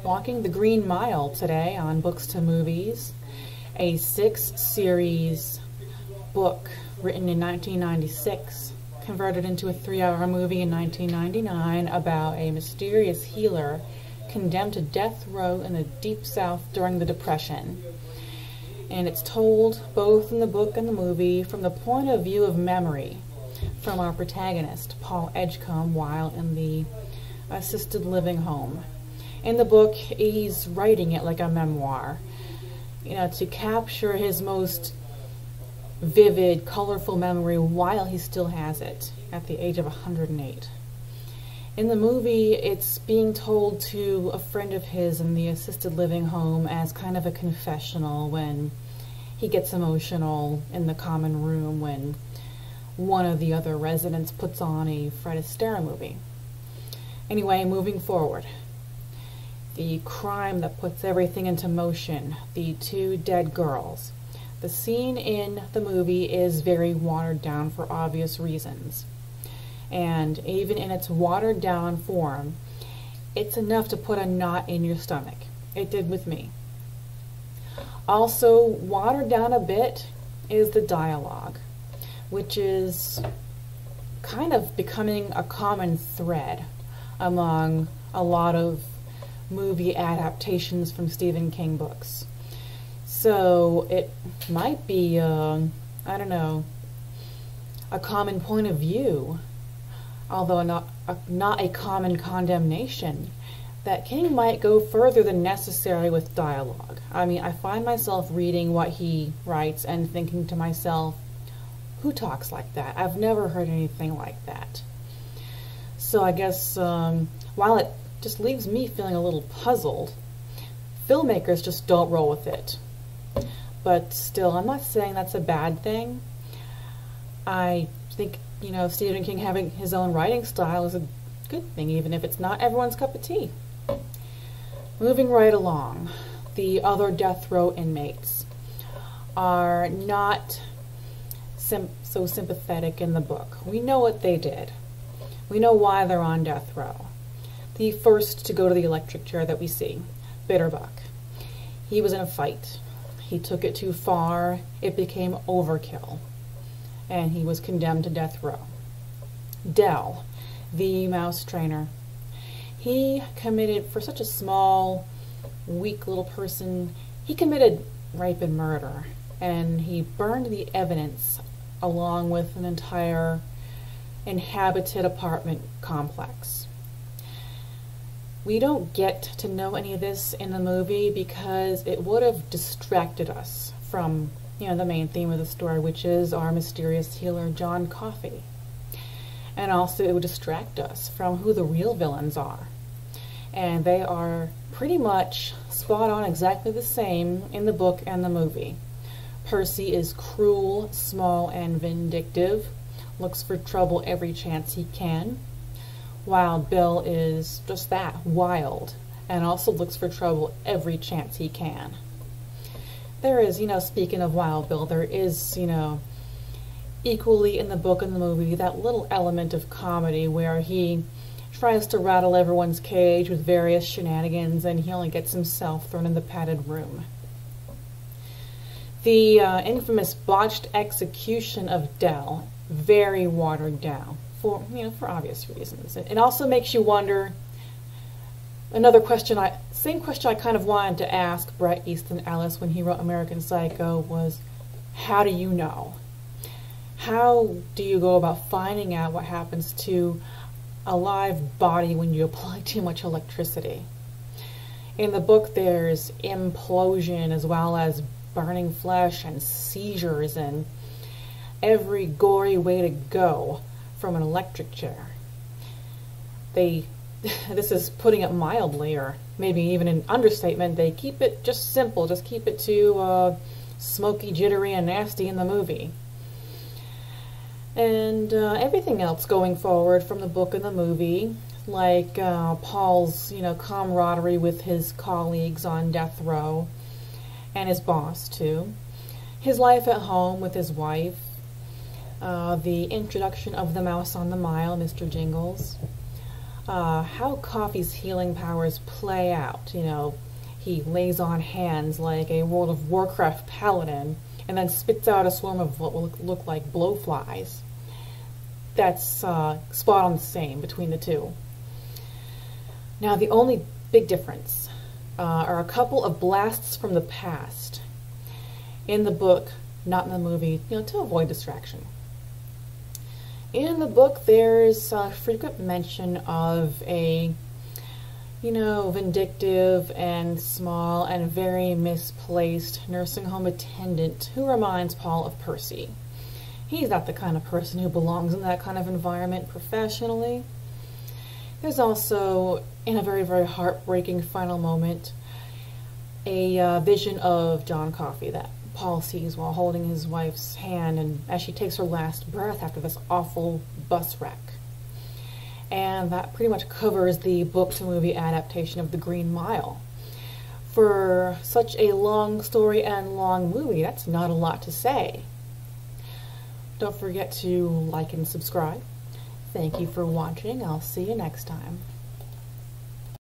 walking the Green Mile today on Books to Movies, a 6-series book written in 1996, converted into a 3-hour movie in 1999 about a mysterious healer condemned to death row in the Deep South during the Depression. And it's told, both in the book and the movie, from the point of view of memory from our protagonist, Paul Edgecombe, while in the assisted living home. In the book, he's writing it like a memoir, to capture his most vivid, colorful memory while he still has it at the age of 108. In the movie, it's being told to a friend of his in the assisted living home as kind of a confessional when he gets emotional in the common room when one of the other residents puts on a Fred Astaire movie. Anyway, moving forward. The crime that puts everything into motion, the 2 dead girls. The scene in the movie is very watered down for obvious reasons. And even in its watered down form, it's enough to put a knot in your stomach. It did with me. Also, watered down a bit is the dialogue, which is kind of becoming a common thread among a lot of movie adaptations from Stephen King books. So it might be, a common point of view, although not a common condemnation, that King might go further than necessary with dialogue. I mean, I find myself reading what he writes and thinking to myself, who talks like that? I've never heard anything like that. So I guess while it just leaves me feeling a little puzzled, filmmakers just don't roll with it. But still, I'm not saying that's a bad thing. I think, Stephen King having his own writing style is a good thing, even if it's not everyone's cup of tea. Moving right along, the other death row inmates are not so sympathetic in the book. We know what they did. We know why they're on death row. The first to go to the electric chair that we see, Bitterbuck. He was in a fight. He took it too far. It became overkill. And he was condemned to death row. Dell, the mouse trainer. He committed, for such a small, weak little person, he committed rape and murder. And he burned the evidence along with an entire inhabited apartment complex. We don't get to know any of this in the movie because it would have distracted us from, the main theme of the story, which is our mysterious healer, John Coffey. And also it would distract us from who the real villains are. And they are pretty much spot on exactly the same in the book and the movie. Percy is cruel, small, and vindictive, looks for trouble every chance he can, while Bill is just that, wild, and also looks for trouble every chance he can. There is, speaking of Wild Bill, there is, equally in the book and the movie, that little element of comedy where he tries to rattle everyone's cage with various shenanigans and he only gets himself thrown in the padded room. The infamous botched execution of Dell, very watered down for obvious reasons. It also makes you wonder, same question I kind of wanted to ask Bret Easton Ellis when he wrote American Psycho was, how do you know? How do you go about finding out what happens to a live body when you apply too much electricity? In the book, there's implosion as well as burning flesh and seizures and every gory way to go from an electric chair. This is putting it mildly, or maybe even an understatement, they keep it just simple, just keep it to smoky, jittery, and nasty in the movie. And everything else going forward from the book and the movie, like Paul's, camaraderie with his colleagues on death row, and his boss too. His life at home with his wife, the introduction of the mouse on the mile, Mr. Jingles, how Coffee's healing powers play out. You know, he lays on hands like a World of Warcraft paladin and then spits out a swarm of what will look like blowflies. That's spot on the same between the two. Now, the only big difference are a couple of blasts from the past in the book, not in the movie, you know, to avoid distraction. In the book, there's a frequent mention of a, you know, vindictive and small and very misplaced nursing home attendant who reminds Paul of Percy. He's not the kind of person who belongs in that kind of environment professionally. There's also, in a very, very heartbreaking final moment, a vision of John Coffey that Paul sees while holding his wife's hand and as she takes her last breath after this awful bus wreck. And that pretty much covers the book-to-movie adaptation of The Green Mile. For such a long story and long movie, that's not a lot to say. Don't forget to like and subscribe. Thank you for watching. I'll see you next time.